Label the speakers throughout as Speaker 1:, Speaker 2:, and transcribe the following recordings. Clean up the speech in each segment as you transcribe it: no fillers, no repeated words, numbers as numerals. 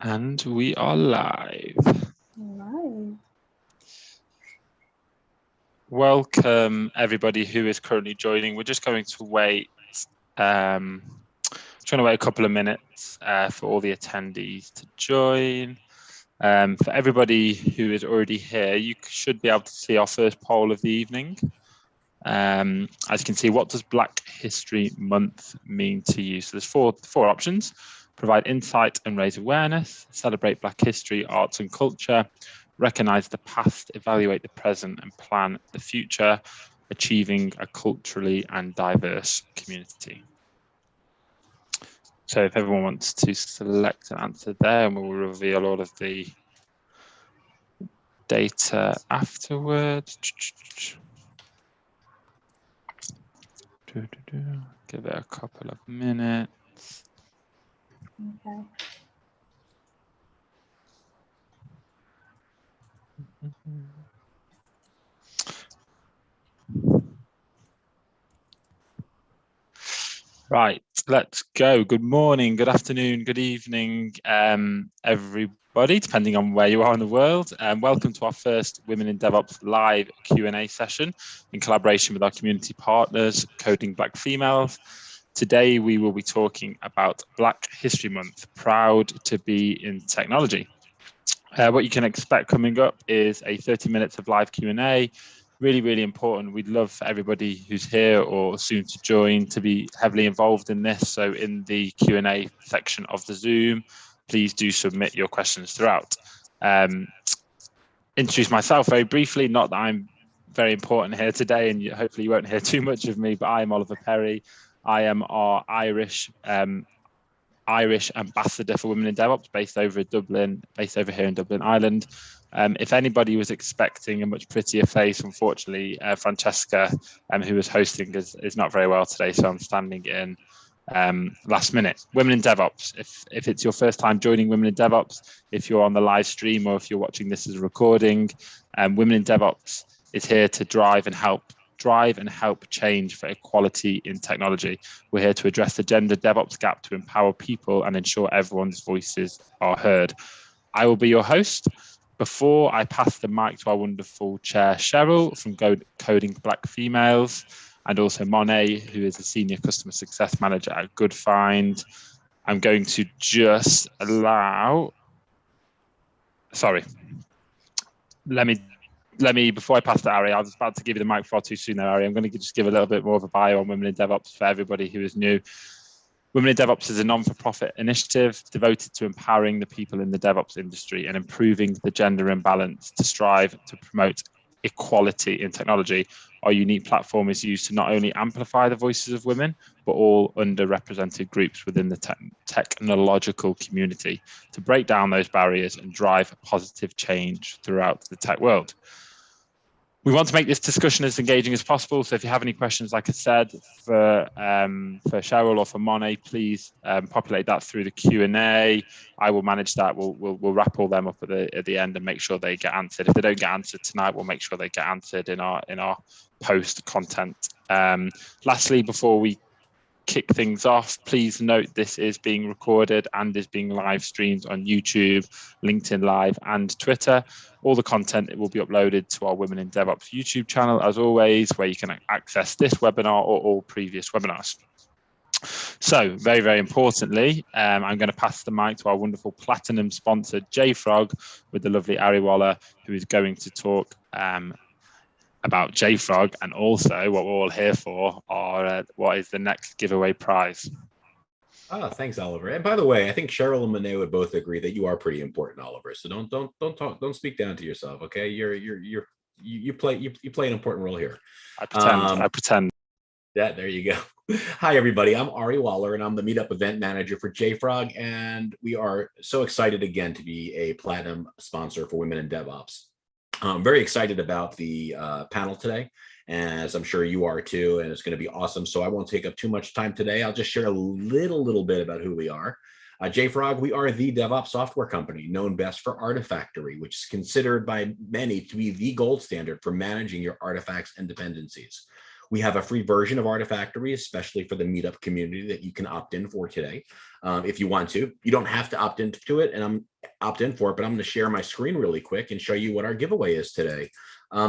Speaker 1: And we are live.
Speaker 2: Right.
Speaker 1: Welcome everybody who is currently joining. We're just going to wait, trying to wait a couple of minutes for all the attendees to join. For everybody who is already here, you should be able to see our first poll of the evening. As you can see, what does Black History Month mean to you? So there's four options: provide insight and raise awareness, celebrate Black history, arts and culture, recognize the past, evaluate the present and plan the future, achieving a culturally and diverse community. So if everyone wants to select an answer there, and we'll reveal all of the data afterwards. Give it a couple of minutes.
Speaker 2: Okay.
Speaker 1: Right, let's go. Good morning, good afternoon, good evening, everybody, depending on where you are in the world. Welcome to our first Women in DevOps live Q&A session in collaboration with our community partners, Coding Black Females. Today, we will be talking about Black History Month, proud to be in technology. What you can expect coming up is a 30 minutes of live Q&A. Really, really important. We'd love for everybody who's here or soon to join to be heavily involved in this. So in the Q&A section of the Zoom, please do submit your questions throughout. Introduce myself very briefly, not that I'm very important here today, and hopefully you won't hear too much of me, but I'm Oliver Perry. I am our Irish ambassador for Women in DevOps, based over here in Dublin, Ireland. If anybody was expecting a much prettier face, unfortunately, Francesca, who was hosting, is not very well today, so I'm standing in last minute. Women in DevOps. If it's your first time joining Women in DevOps, if you're on the live stream or if you're watching this as a recording, Women in DevOps is here to drive and help change for equality in technology. We're here to address the gender DevOps gap to empower people and ensure everyone's voices are heard. I will be your host. Before I pass the mic to our wonderful chair, Cheryl, from Coding Black Females, and also Monet, who is a senior customer success manager at Good Find, I'm going to just allow, before I pass to Ari, I was about to give you the mic far too soon there, Ari. I'm going to just give a little bit more of a bio on Women in DevOps for everybody who is new. Women in DevOps is a non-for-profit initiative devoted to empowering the people in the DevOps industry and improving the gender imbalance to strive to promote equality in technology. Our unique platform is used to not only amplify the voices of women, but all underrepresented groups within the technological community to break down those barriers and drive positive change throughout the tech world. We want to make this discussion as engaging as possible. So if you have any questions, like I said, for Cheryl or for Monet, please populate that through the Q&A. I will manage that. We'll wrap all them up at the end and make sure they get answered. If they don't get answered tonight, we'll make sure they get answered in our post content. Lastly, before we kick things off, please note this is being recorded and is being live streamed on YouTube, LinkedIn Live, and Twitter. All the content will be uploaded to our Women in DevOps YouTube channel, as always, where you can access this webinar or all previous webinars. So very, very importantly, I'm going to pass the mic to our wonderful platinum sponsor, Jfrog, with the lovely Ari Waller, who is going to talk about Jfrog, and also what we're all here for are what is the next giveaway prize.
Speaker 3: Thanks, Oliver. And by the way, I think Cheryl and Monet would both agree that you are pretty important, Oliver. So don't speak down to yourself, okay? You play an important role here.
Speaker 1: I pretend.
Speaker 3: Yeah, there you go. Hi, everybody. I'm Ari Waller, and I'm the Meetup event manager for Jfrog, and we are so excited again to be a platinum sponsor for Women in DevOps. I'm very excited about the panel today, as I'm sure you are too, and it's going to be awesome. So I won't take up too much time today. I'll just share a little bit about who we are. Jfrog, we are the DevOps software company known best for Artifactory, which is considered by many to be the gold standard for managing your artifacts and dependencies. We have a free version of Artifactory, especially for the meetup community, that you can opt in for today. If you want to. You don't have to opt into it, and I'm opt in for it, but I'm going to share my screen really quick and show you what our giveaway is today.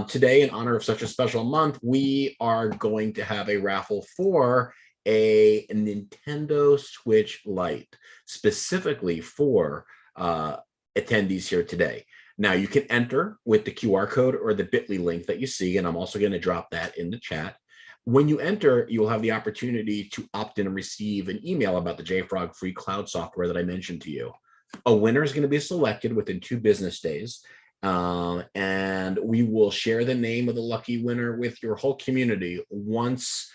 Speaker 3: Today, in honor of such a special month, we are going to have a raffle for a Nintendo Switch Lite, specifically for attendees here today. Now, you can enter with the QR code or the bit.ly link that you see, and I'm also going to drop that in the chat. When you enter, you will have the opportunity to opt in and receive an email about the Jfrog free cloud software that I mentioned to you. A winner is going to be selected within 2 business days, and we will share the name of the lucky winner with your whole community once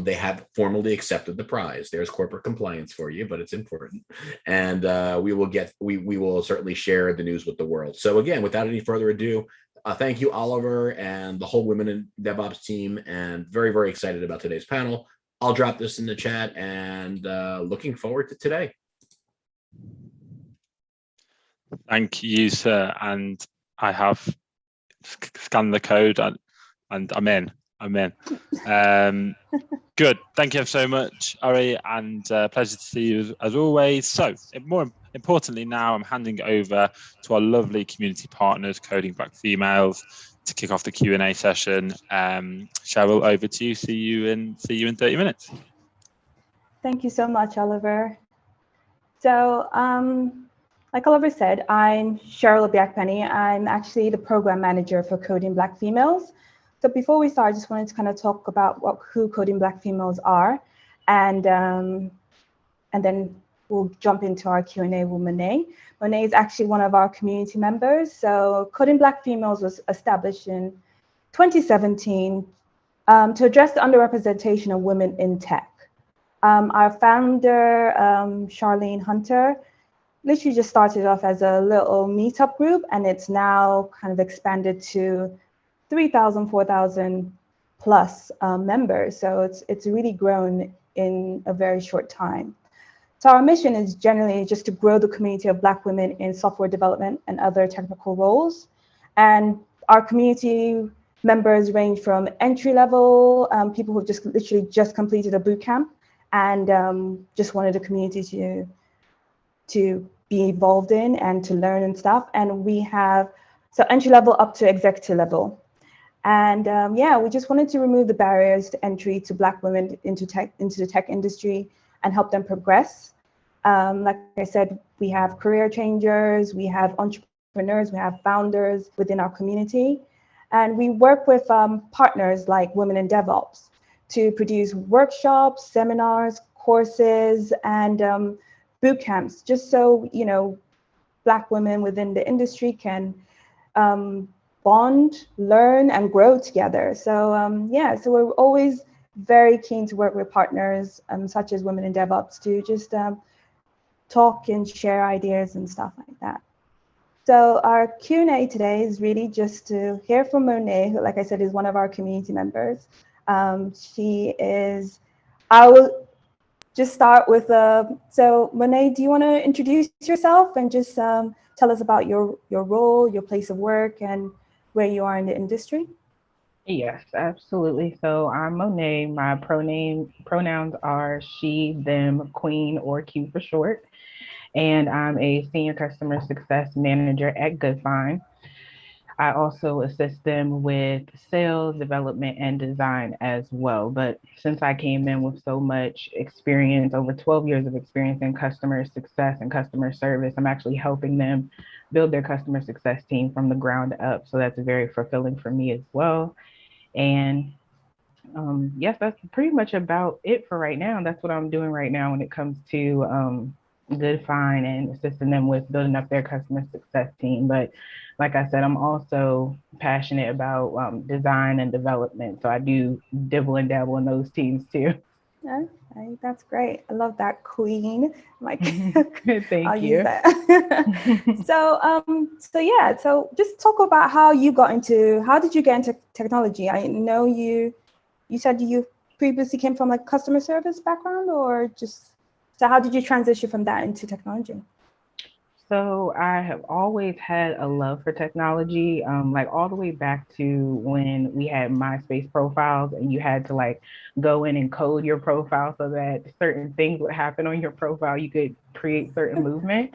Speaker 3: they have formally accepted the prize. There's corporate compliance for you, but it's important. And we will certainly share the news with the world. So again, without any further ado, thank you, Oliver, and the whole Women in DevOps team, and very, very excited about today's panel. I'll drop this in the chat, and looking forward to today.
Speaker 1: Thank you, sir. And I have scanned the code, and I'm in. Good. Thank you so much, Ari, and pleasure to see you as always. So, more importantly, now I'm handing over to our lovely community partners, Coding Black Females, to kick off the Q&A session. Cheryl, over to you. See you in 30 minutes.
Speaker 2: Thank you so much, Oliver. So, like Oliver said, I'm Cheryl Obiakpenny. I'm actually the program manager for Coding Black Females. So before we start, I just wanted to kind of talk about who Coding Black Females are, and then we'll jump into our Q&A with Monet. Monet is actually one of our community members. So Coding Black Females was established in 2017 to address the underrepresentation of women in tech. Our founder, Charlene Hunter, literally just started off as a little meetup group, and it's now kind of expanded to 3,000, 4,000 plus members. So it's really grown in a very short time. So our mission is generally just to grow the community of Black women in software development and other technical roles. And our community members range from entry level, people who've just literally just completed a boot camp and just wanted a community to be involved in and to learn and stuff. And we have, so entry level up to executive level. And yeah, we just wanted to remove the barriers to entry to Black women into the tech industry and help them progress. Like I said, we have career changers, we have entrepreneurs, we have founders within our community. And we work with partners like Women in DevOps to produce workshops, seminars, courses, and boot camps, just so, you know, Black women within the industry can bond, learn, and grow together. So yeah, so we're always very keen to work with partners such as Women in DevOps to just talk and share ideas and stuff like that. So our Q&A today is really just to hear from Monet, who, like I said, is one of our community members. She is, I will just start with, so Monet, do you want to introduce yourself and just tell us about your role, your place of work, and where you are in the industry?
Speaker 4: Yes, absolutely. So I'm Monet. My pronouns are she, them, queen, or Q for short. And I'm a senior customer success manager at Goodfine. I also assist them with sales, development, and design as well. But since I came in with so much experience, over 12 years of experience in customer success and customer service, I'm actually helping them build their customer success team from the ground up. So that's very fulfilling for me as well. And yes, that's pretty much about it for right now. That's what I'm doing right now when it comes to Goodfine and assisting them with building up their customer success team. But like I said, I'm also passionate about design and development. So I do dibble and dabble in those teams too.
Speaker 2: Okay, that's great. I love that, queen. Like,
Speaker 4: Thank you.
Speaker 2: So yeah, so just talk about how did you get into technology? I know you said you previously came from like customer service background, or just, so how did you transition from that into technology?
Speaker 4: So I have always had a love for technology, like all the way back to when we had MySpace profiles and you had to like go in and code your profile so that certain things would happen on your profile. You could create certain movement.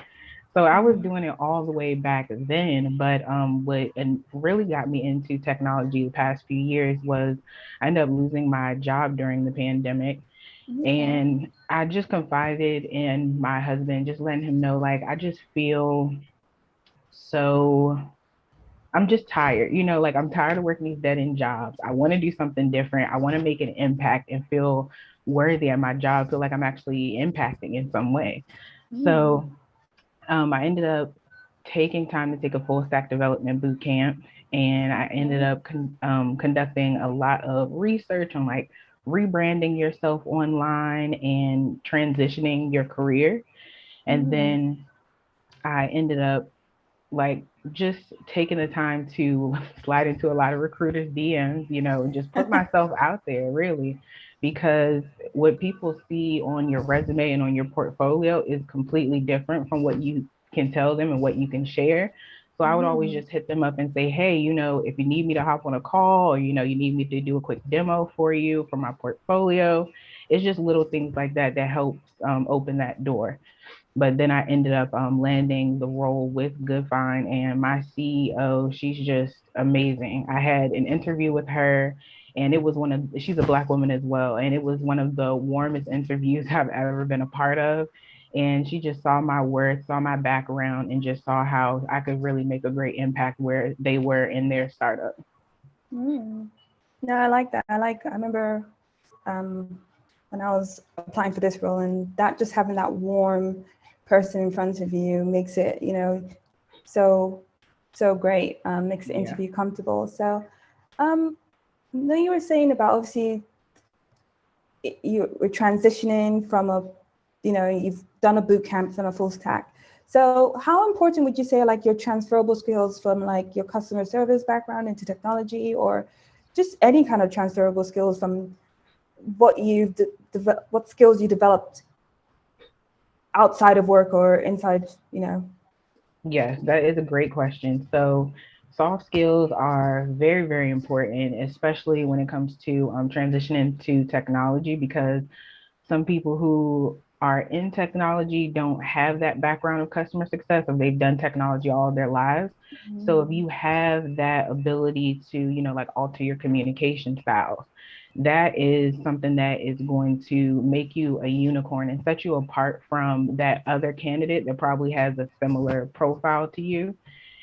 Speaker 4: So I was
Speaker 2: Mhm.
Speaker 4: doing it all the way back then, but what and really got me into technology the past few years was I ended up losing my job during the pandemic,
Speaker 2: Okay.
Speaker 4: and I just confided in my husband, just letting him know, like, I just feel so, I'm just tired, like I'm tired of working these dead end jobs. I want to do something different. I want to make an impact and feel worthy at my job, feel like I'm actually impacting in some way.
Speaker 2: Mm.
Speaker 4: So I ended up taking time to take a full stack development boot camp, and I ended
Speaker 2: Okay.
Speaker 4: up conducting a lot of research on like rebranding yourself online and transitioning your career. And
Speaker 2: Mm.
Speaker 4: then I ended up like just taking the time to slide into a lot of recruiters' DMs, and just put myself out there really, because what people see on your resume and on your portfolio is completely different from what you can tell them and what you can share. So I would always
Speaker 2: Mm.
Speaker 4: just hit them up and say, hey, if you need me to hop on a call, or you need me to do a quick demo for you for my portfolio, it's just little things like that that helps open that door. But then I ended up landing the role with Goodfine, and my CEO, she's just amazing. I had an interview with her, and it was she's a Black woman as well, and it was one of the warmest interviews I've ever been a part of. And she just saw my worth, saw my background, and just saw how I could really make a great impact where they were in their startup.
Speaker 2: Mm. No, I like that. I remember um, when I was applying for this role, and that just having that warm person in front of you makes it, so so great. Makes the
Speaker 4: Yeah.
Speaker 2: interview comfortable. So, then you were saying about obviously you were transitioning from you've done a boot camp and a full stack. So how important would you say like your transferable skills from like your customer service background into technology, or just any kind of transferable skills from what what skills you developed outside of work or inside?
Speaker 4: Yes, that is a great question. So, soft skills are very, very important, especially when it comes to transitioning to technology, because some people who are in technology don't have that background of customer success, or they've done technology all their lives. So if
Speaker 2: Mm.
Speaker 4: you have that ability to, like alter your communication styles, that is something that is going to make you a unicorn and set you apart from that other candidate that probably has a similar profile to you.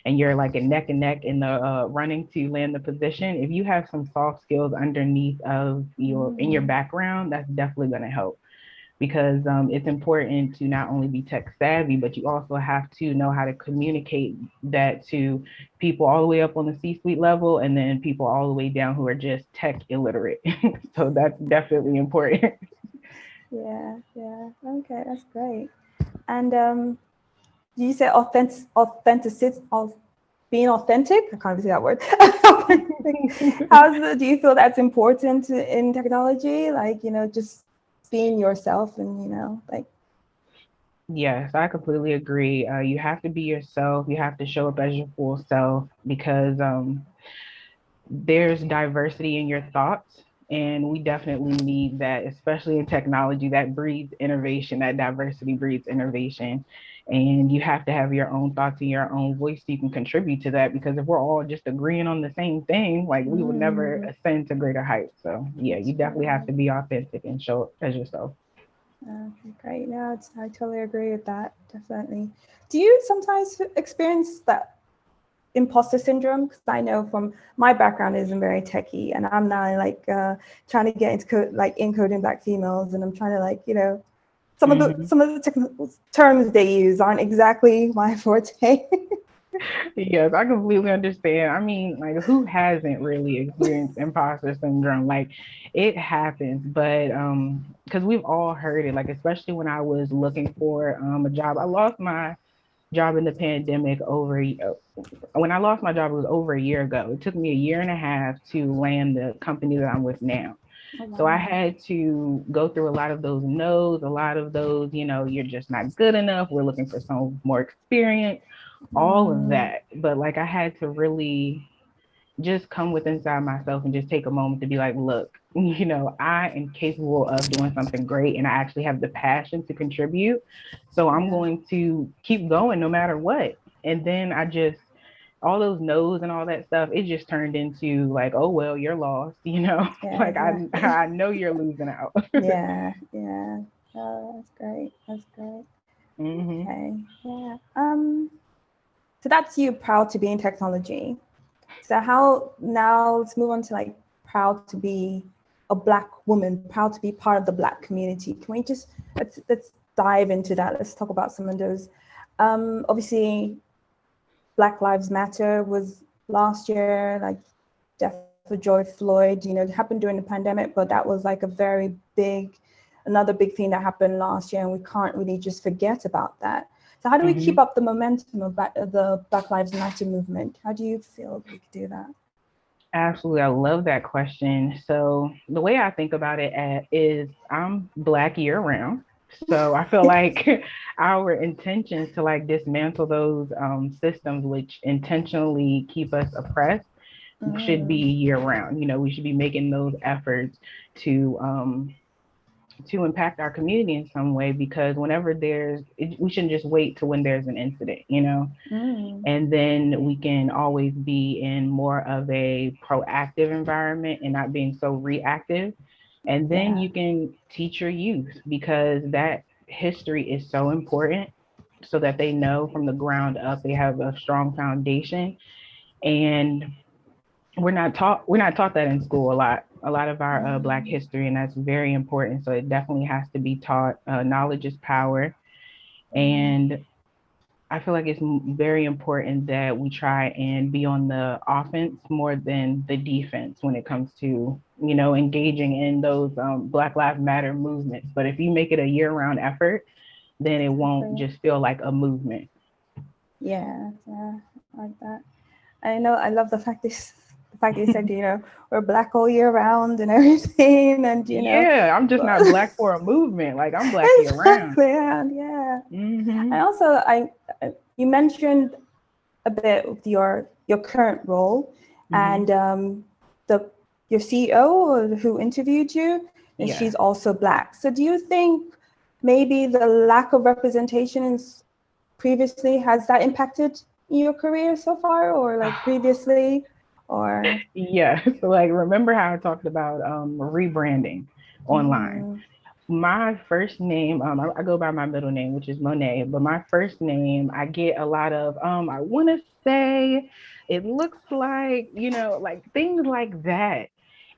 Speaker 4: And you're like a neck and neck in the running to land the position. If you have some soft skills underneath of in your
Speaker 2: Mm.
Speaker 4: background, that's definitely going to help, because it's important to not only be tech savvy, but you also have to know how to communicate that to people all the way up on the C-suite level, and then people all the way down who are just tech illiterate. So that's definitely important.
Speaker 2: Yeah, yeah. Okay, that's great. And you say authenticity of being authentic? I can't even say that word. Do you feel that's important in technology? Like, just being yourself and, like,
Speaker 4: Yes, I completely agree. You have to be yourself. You have to show up as your full self, because there's diversity in your thoughts, and we definitely need that, especially in technology. That breeds innovation. That diversity breeds innovation, and you have to have your own thoughts and your own voice so you can contribute to that, because if we're all just agreeing on the same thing, like, we would never ascend to greater heights. So yeah, you definitely have to be authentic and show up as yourself.
Speaker 2: okay, great. Yeah, I totally agree with that. Definitely. Do you sometimes experience that imposter syndrome? Because I know from my background isn't very techy, and I'm now like trying to get into like encoding Black females, and I'm trying to like some of the technical terms they use aren't exactly my forte.
Speaker 4: Yes, I completely understand. I mean, like, who hasn't really experienced imposter syndrome? Like, it happens, but because we've all heard it, like, especially when I was looking for a job. I lost my job in the pandemic when I lost my job, it was over a year ago. It took me a year and a half to land the company that I'm with now.
Speaker 2: Oh,
Speaker 4: So I
Speaker 2: wow.
Speaker 4: had to go through a lot of those no's, a lot of those, you're just not good enough. We're looking for some more experience, all of
Speaker 2: Mm,
Speaker 4: that. But like I had to really just come with inside myself and just take a moment to be like, look, I am capable of doing something great and I actually have the passion to contribute. So I'm
Speaker 2: yeah.
Speaker 4: going to keep going no matter what. And then all those no's and all that stuff, it just turned into like, oh, well, you're lost,
Speaker 2: Yeah,
Speaker 4: like
Speaker 2: exactly.
Speaker 4: I know you're losing out.
Speaker 2: Yeah, yeah. Oh, that's great. That's great.
Speaker 4: Hmm.
Speaker 2: Okay. Yeah. So that's you proud to be in technology. So how now let's move on to like proud to be a Black woman, proud to be part of the Black community. Can we just let's dive into that? Let's talk about some of those. Obviously, Black Lives Matter was last year, like death of George Floyd. It happened during the pandemic, but that was like another big thing that happened last year, and we can't really just forget about that. So how do we keep up the momentum of the Black Lives Matter movement? How do you feel we could do that?
Speaker 4: Absolutely. I love that question. So the way I think about it is I'm Black year round. So I feel like our intentions to like dismantle those systems which intentionally keep us oppressed should be year round. We should be making those efforts to impact our community in some way, because whenever we shouldn't just wait to when there's an incident. And then we can always be in more of a proactive environment and not being so reactive. And then
Speaker 2: Yeah.
Speaker 4: you can teach your youth, because that history is so important, so that they know from the ground up, they have a strong foundation. And we're not taught that in school a lot of our Black history, and that's very important. So it definitely has to be taught. Knowledge is power. And I feel like it's very important that we try and be on the offense more than the defense when it comes to, engaging in those Black Lives Matter movements. But if you make it a year-round effort, then it won't just feel like a movement.
Speaker 2: Yeah, like that. I know. I love the fact that you said, we're Black all year round and everything, and
Speaker 4: Yeah, I'm just not Black for a movement. Like I'm Black year round.
Speaker 2: exactly, yeah.
Speaker 4: Mm-hmm.
Speaker 2: And also, you mentioned a bit of your current role,
Speaker 4: Mm-hmm.
Speaker 2: and your CEO who interviewed you, and
Speaker 4: Yeah.
Speaker 2: she's also Black. So do you think maybe the lack of representation previously, has that impacted your career so far, or like previously, or?
Speaker 4: Yeah. So like, remember how I talked about rebranding online?
Speaker 2: Mm,
Speaker 4: My first name, I go by my middle name, which is Monet, but my first name, I get a lot of, I want to say it looks like, like things like that.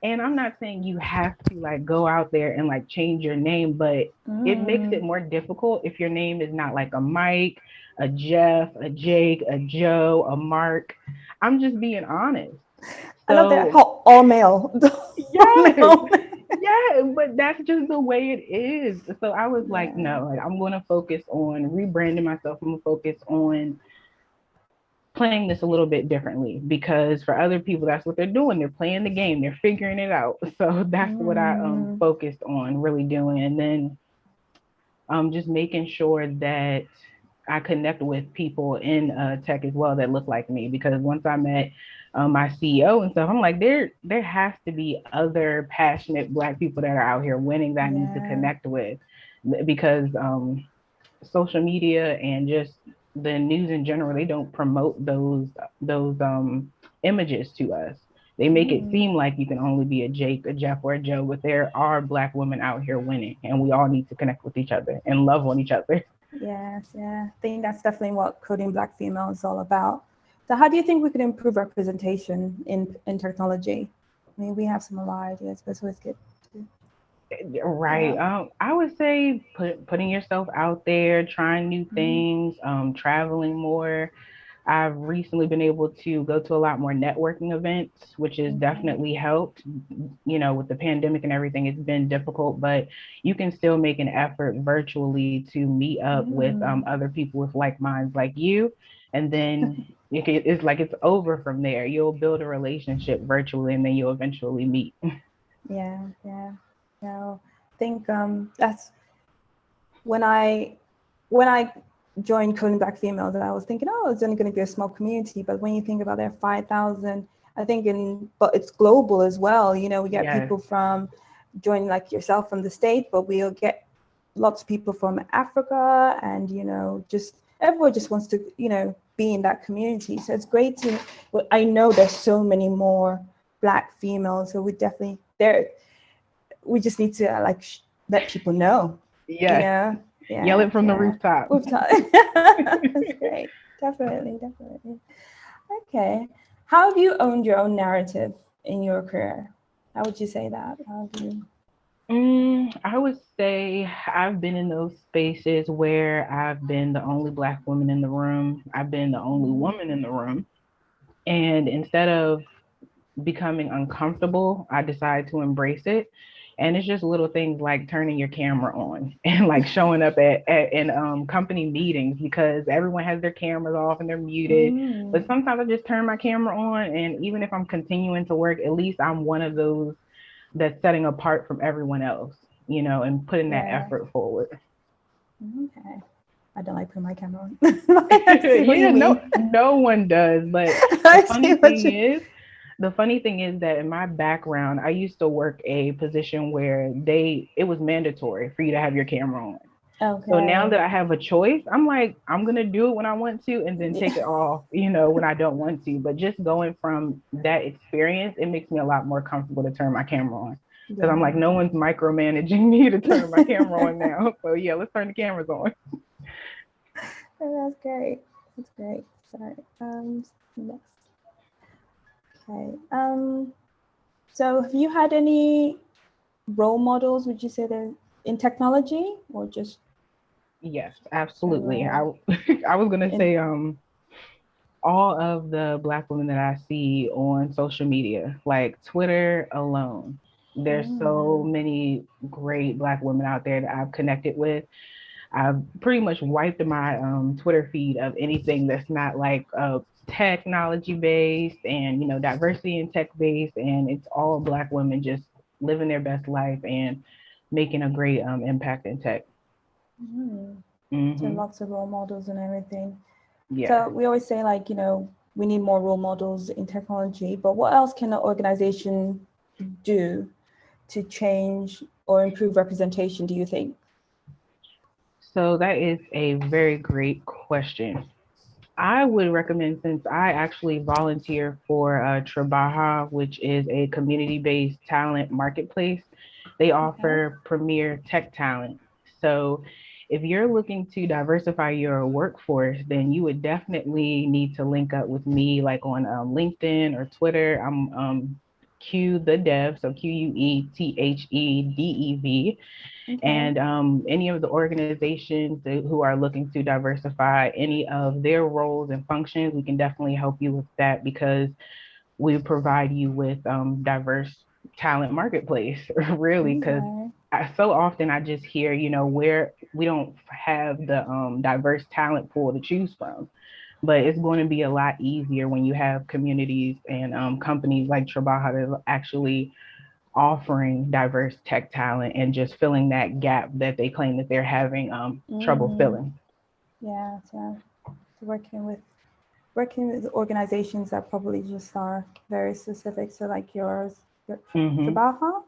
Speaker 4: And I'm not saying you have to like go out there and like change your name, but it makes it more difficult if your name is not like a Mike, a Jeff, a Jake, a Joe, a Mark. I'm just being honest.
Speaker 2: I love that,
Speaker 4: So
Speaker 2: all male. All
Speaker 4: yes,
Speaker 2: male.
Speaker 4: yeah, but that's just the way it is. So I was like,
Speaker 2: Yeah.
Speaker 4: no, like I'm gonna focus on rebranding myself. I'm gonna focus on playing this a little bit differently, because for other people, that's what they're doing. They're playing the game, they're figuring it out. So that's what I focused on really doing. And then just making sure that I connect with people in tech as well that look like me. Because once I met my CEO and stuff, I'm like, there has to be other passionate Black people that are out here winning that I need to
Speaker 2: Yeah.
Speaker 4: connect with, because social media and just the news in general, they don't promote those images to us. They make it seem like you can only be a Jake, a Jeff, or a Joe, but there are Black women out here winning, and we all need to connect with each other and love on each other.
Speaker 2: Yes, yeah. I think that's definitely what Coding Black Female is all about. So how do you think we could improve representation in technology? I mean, we have some of our ideas, but it's always good to.
Speaker 4: Right. I would say putting yourself out there, trying new things, traveling more. I've recently been able to go to a lot more networking events, which has definitely helped. With the pandemic and everything, it's been difficult, but you can still make an effort virtually to meet up with other people with like minds like you. And then it's like it's over from there. You'll build a relationship virtually, and then you'll eventually meet.
Speaker 2: Yeah, yeah. No, I think that's when I joined Coding Black Females, I was thinking, oh, it's only going to be a small community. But when you think about there are 5,000, I think but it's global as well. You know, we get
Speaker 4: Yes.
Speaker 2: people from joining like yourself from the States, but we'll get lots of people from Africa, and you know, just everyone just wants to, you know, be in that community. So it's great to. Well, I know there's so many more Black females, so we definitely there. We just need to let people know.
Speaker 4: Yes.
Speaker 2: You know, yeah,
Speaker 4: Yell it from the rooftop.
Speaker 2: That's great. Definitely. Okay. How have you owned your own narrative in your career? How would you say that? How have you?
Speaker 4: I would say I've been in those spaces where I've been the only Black woman in the room. I've been the only woman in the room. And instead of becoming uncomfortable, I decided to embrace it. And it's just little things like turning your camera on and like showing up in company meetings, because everyone has their cameras off and they're muted. But sometimes I just turn my camera on, and even if I'm continuing to work, at least I'm one of those that's setting apart from everyone else, you know, and putting that effort forward.
Speaker 2: Okay. I don't like putting my camera on.
Speaker 4: Yeah, no one does. But the funny thing is that in my background, I used to work a position where it was mandatory for you to have your camera on. Okay. So now that I have a choice, I'm like, I'm going to do it when I want to and then take it off, you know, when I don't want to. But just going from that experience, it makes me a lot more comfortable to turn my camera on. Because I'm like, no one's micromanaging me to turn my camera on now. So yeah, let's turn the cameras on.
Speaker 2: Oh, that's great. That's great. Sorry. Next. Okay. So have you had any role models, would you say, they're in technology or just?
Speaker 4: Yes, absolutely. I was gonna say all of the Black women that I see on social media, like Twitter alone, there's so many great Black women out there that I've connected with. I've pretty much wiped my Twitter feed of anything that's not like technology based and, you know, diversity and tech based, and it's all Black women just living their best life and making a great impact in tech.
Speaker 2: So lots of role models and everything.
Speaker 4: Yeah.
Speaker 2: So we always say, like, you know, we need more role models in technology, but what else can an organization do to change or improve representation, do you think?
Speaker 4: So that is a very great question. I would recommend, since I actually volunteer for Trabaja, which is a community-based talent marketplace, they offer premier tech talent. So if you're looking to diversify your workforce, then you would definitely need to link up with me, like on LinkedIn or Twitter. I'm Q the Dev, so QUETHEDEV. And any of the organizations who are looking to diversify any of their roles and functions, we can definitely help you with that, because we provide you with diverse talent marketplace, really, because so often I just hear, you know, where we don't have the diverse talent pool to choose from. But it's going to be a lot easier when you have communities and companies like Trabaja that actually offering diverse tech talent and just filling that gap that they claim that they're having trouble filling.
Speaker 2: Yeah, so working with organizations that probably just are very specific. So like yours, Trabaja.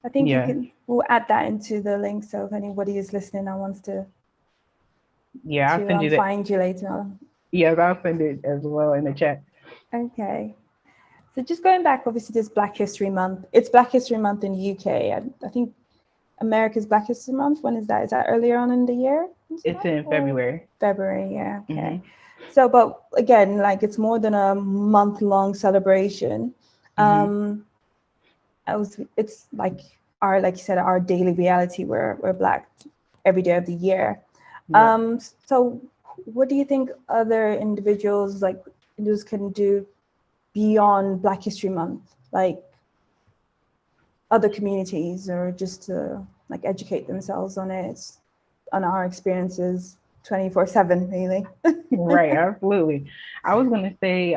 Speaker 2: I think we'll add that into the link. So if anybody is listening and wants to,
Speaker 4: I'll send you
Speaker 2: find you later.
Speaker 4: Yes, I'll send it as well in the chat.
Speaker 2: Okay. So just going back, obviously, this Black History Month. It's Black History Month in the UK. I think America's Black History Month. When is that? Is that earlier on in the year?
Speaker 4: It's in February.
Speaker 2: February, yeah. Okay. So, but again, like, it's more than a month-long celebration. It's like like you said, our daily reality. We're Black every day of the year. Yeah. So what do you think other individuals can do beyond Black History Month, like other communities, or just to like educate themselves on it, on our experiences 24/7, really?
Speaker 4: Right, absolutely. I was going to say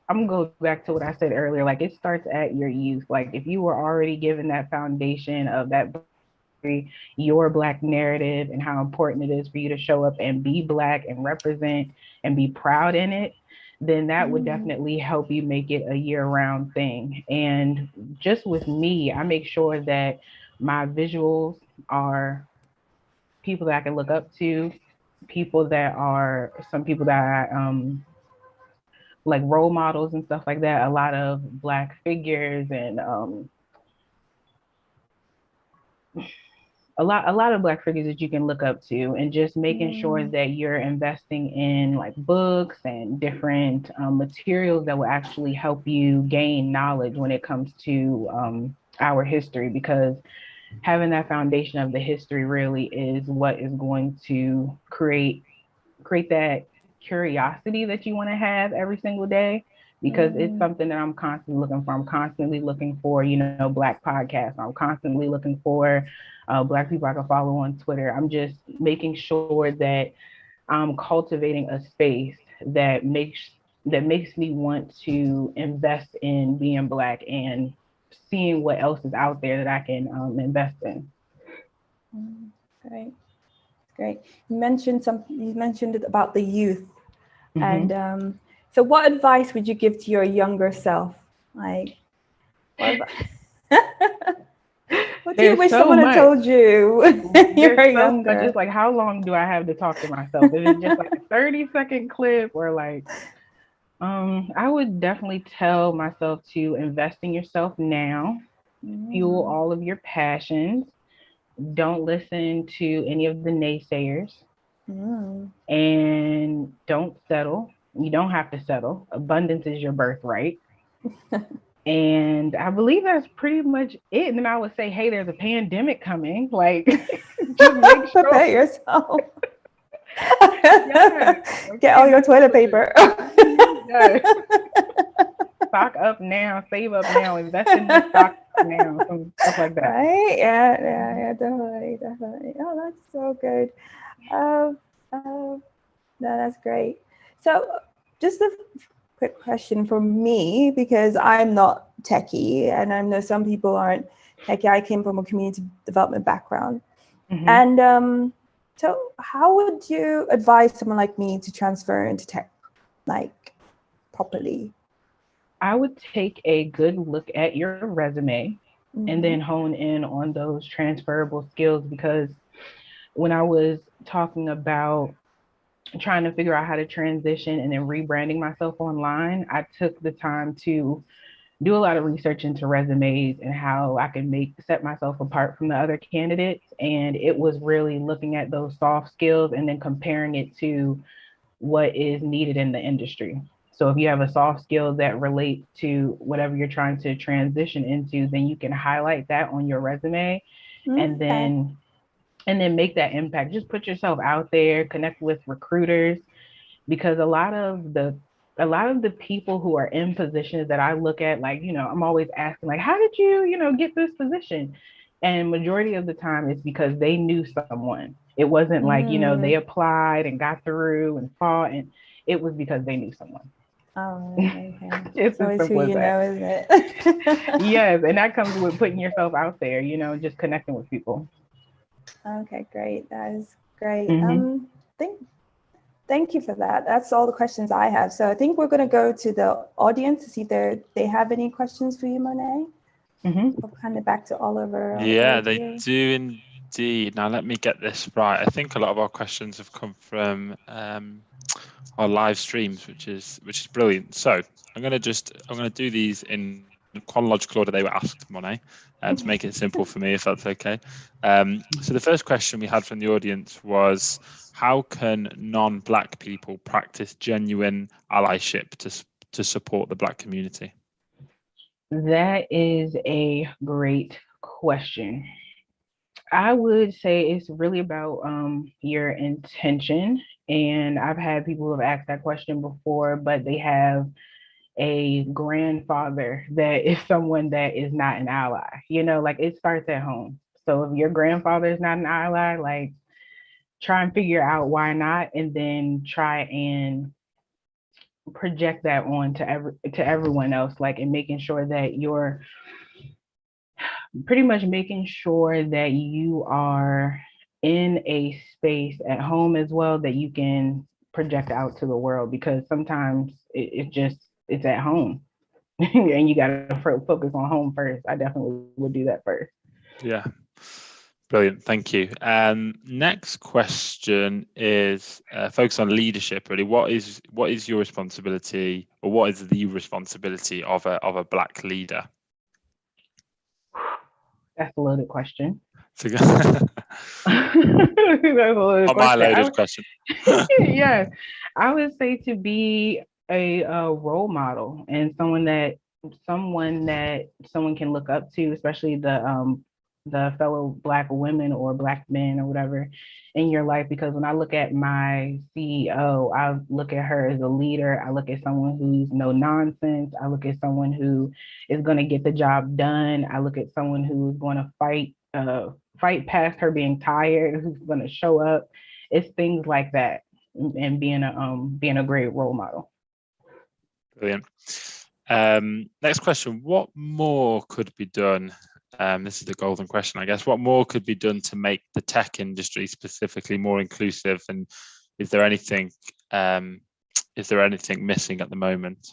Speaker 4: I'm gonna go back to what I said earlier. Like it starts at your youth. Like if you were already given that foundation of that your Black narrative and how important it is for you to show up and be Black and represent and be proud in it, then that would definitely help you make it a year-round thing. And just with me, I make sure that my visuals are people that I can look up to, people that are some people that I like role models and stuff like that. A lot of Black figures and a lot of Black figures that you can look up to, and just making sure that you're investing in like books and different materials that will actually help you gain knowledge when it comes to our history, because having that foundation of the history really is what is going to create that curiosity that you want to have every single day, because it's something that I'm constantly looking for. I'm constantly looking for, Black podcasts. I'm constantly looking for Black people I can follow on Twitter. I'm just making sure that I'm cultivating a space that makes me want to invest in being Black and seeing what else is out there that I can invest in.
Speaker 2: Great. Great. You mentioned it about the youth. And so what advice would you give to your younger self? Like, what do you wish someone had told you when you were younger?
Speaker 4: Just like, how long do I have to talk to myself? Is it just like a 30-second clip, or like, I would definitely tell myself to invest in yourself now, fuel all of your passions, don't listen to any of the naysayers, and don't settle. You don't have to settle. Abundance is your birthright. And I believe that's pretty much it. And then I would say, hey, there's a pandemic coming. Like, just make sure.
Speaker 2: Prepare yourself. Get all your toilet paper.
Speaker 4: Stock up now, save up now, invest in the stock now, some stuff like that.
Speaker 2: Right? Yeah, definitely. Oh, that's so good. No, that's great. So just a quick question for me, because I'm not techie, and I know some people aren't techie. I came from a community development background. And so how would you advise someone like me to transfer into tech, like, properly?
Speaker 4: I would take a good look at your resume and then hone in on those transferable skills, because when I was talking about trying to figure out how to transition and then rebranding myself online, I took the time to do a lot of research into resumes and how I can set myself apart from the other candidates. And it was really looking at those soft skills and then comparing it to what is needed in the industry. So if you have a soft skill that relates to whatever you're trying to transition into, then you can highlight that on your resume and then make that impact. Just put yourself out there, connect with recruiters, because a lot of the people who are in positions that I look at, like, I'm always asking, like, how did you, get this position? And majority of the time it's because they knew someone. It wasn't like, they applied and got through and fought, and it was because they knew someone.
Speaker 2: Oh, okay.
Speaker 4: It's
Speaker 2: always who you know, isn't it?
Speaker 4: Yes, and that comes with putting yourself out there, just connecting with people.
Speaker 2: Okay, great. That is great. Thank you for that. That's all the questions I have. So I think we're going to go to the audience to see if they have any questions for you, Monet. I'll hand it back to Oliver.
Speaker 1: Yeah, they do indeed. Now let me get this right. I think a lot of our questions have come from our live streams, which is brilliant. So I'm going to do these in chronological order they were asked, Monet, to make it simple for me, if that's okay. So the first question we had from the audience was, how can non-Black people practice genuine allyship to support the Black community?
Speaker 4: That is a great question. I would say it's really about your intention. And I've had people who have asked that question before, but they have a grandfather that is someone that is not an ally. Like, it starts at home. So if your grandfather is not an ally, like, try and figure out why not, and then try and project that on to everyone else, like, and making sure that you're pretty much making sure that you are in a space at home as well that you can project out to the world, because sometimes it's at home and you got to focus on home first. I definitely would do that first.
Speaker 1: Yeah. Brilliant, thank you. Next question is focus on leadership. Really, what is your responsibility, or what is the responsibility of a Black leader?
Speaker 4: That's a loaded question.
Speaker 1: That's a loaded question.
Speaker 4: Yeah, I would say to be a role model and someone that someone can look up to, especially the fellow Black women or Black men or whatever in your life. Because when I look at my CEO, I look at her as a leader. I look at someone who's no nonsense. I look at someone who is going to get the job done. I look at someone who's going to fight past her being tired, who's going to show up. It's things like that, and being a great role model.
Speaker 1: Brilliant. Next question: what more could be done? This is the golden question, I guess. What more could be done to make the tech industry specifically more inclusive? And is there anything missing at the moment?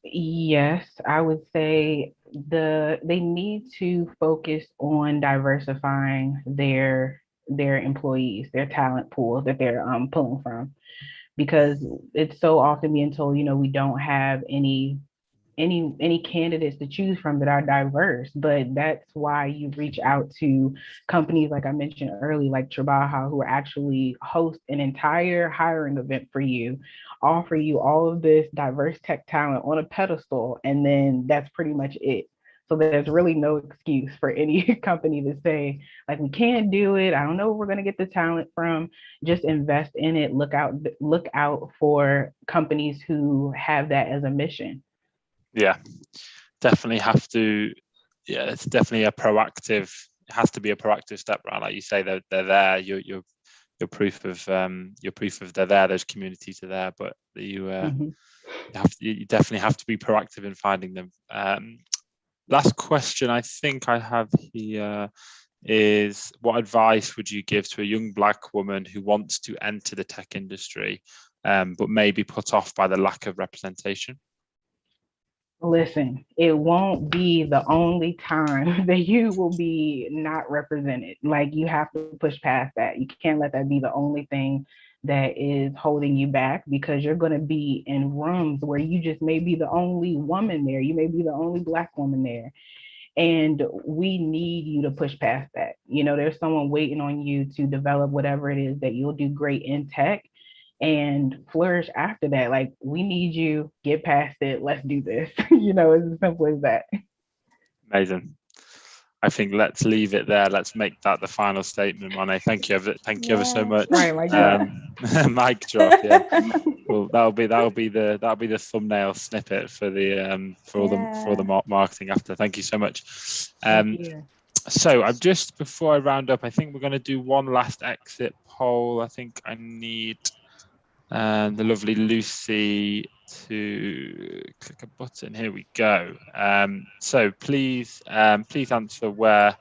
Speaker 4: Yes, I would say they need to focus on diversifying their employees, their talent pool that they're pulling from, because it's so often being told, we don't have any candidates to choose from that are diverse. But that's why you reach out to companies like I mentioned earlier, like Trabaja, who actually host an entire hiring event for you, offer you all of this diverse tech talent on a pedestal, and then that's pretty much it. So there's really no excuse for any company to say, like, we can't do it. I don't know where we're going to get the talent from. Just invest in it. Look out for companies who have that as a mission.
Speaker 1: Yeah, definitely have to. Yeah, it's definitely a proactive. It has to be a proactive step, right? Like you say, they're there. You're proof of they're there. Those communities are there, but you definitely have to be proactive in finding them. Last question I think I have here is: what advice would you give to a young Black woman who wants to enter the tech industry, but may be put off by the lack of representation?
Speaker 4: Listen, it won't be the only time that you will be not represented. Like, you have to push past that. You can't let that be the only thing that is holding you back, because you're going to be in rooms where you just may be the only woman there. You may be the only Black woman there. And we need you to push past that. There's someone waiting on you to develop whatever it is that you'll do great in tech and flourish after that. Like, we need you, get past it, let's do this. It's as simple as that.
Speaker 1: Amazing. I think let's leave it there. Let's make that the final statement, Monet. Thank you ever so much.
Speaker 4: Right, like
Speaker 1: mic drop. Yeah. Well, that'll be the thumbnail snippet for the for all the marketing after. Thank you so much. So I'm just, before I round up, I think we're going to do one last exit poll. I think I need the lovely Lucy to click a button. Here we go. So please answer where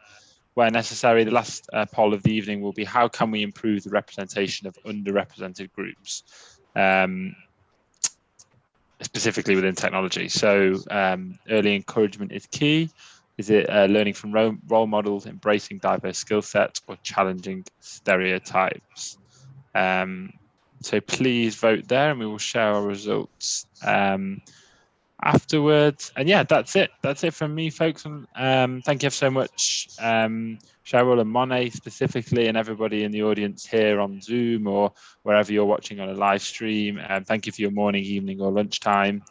Speaker 1: necessary. The last poll of the evening will be: how can we improve the representation of underrepresented groups, specifically within technology? So early encouragement is key. Is it learning from role models, embracing diverse skill sets, or challenging stereotypes? So please vote there, and we will share our results afterwards. And yeah, that's it from me, folks. Thank you so much, Cheryl and Monet specifically, and everybody in the audience here on Zoom or wherever you're watching on a live stream. Thank you for your morning, evening, or lunchtime.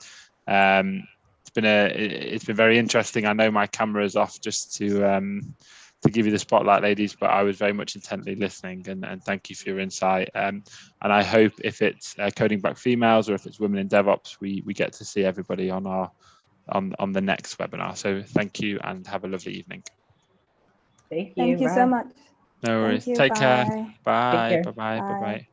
Speaker 1: It's been very interesting. I know my camera is off just to give you the spotlight, ladies, but I was very much intently listening, and thank you for your insight. And I hope, if it's Coding Black Females or if it's Women in DevOps, we get to see everybody on the next webinar. So thank you, and have a lovely evening.
Speaker 4: Thank you.
Speaker 2: Thank you so much.
Speaker 1: No worries. Take care. Bye. Bye. Bye. Bye.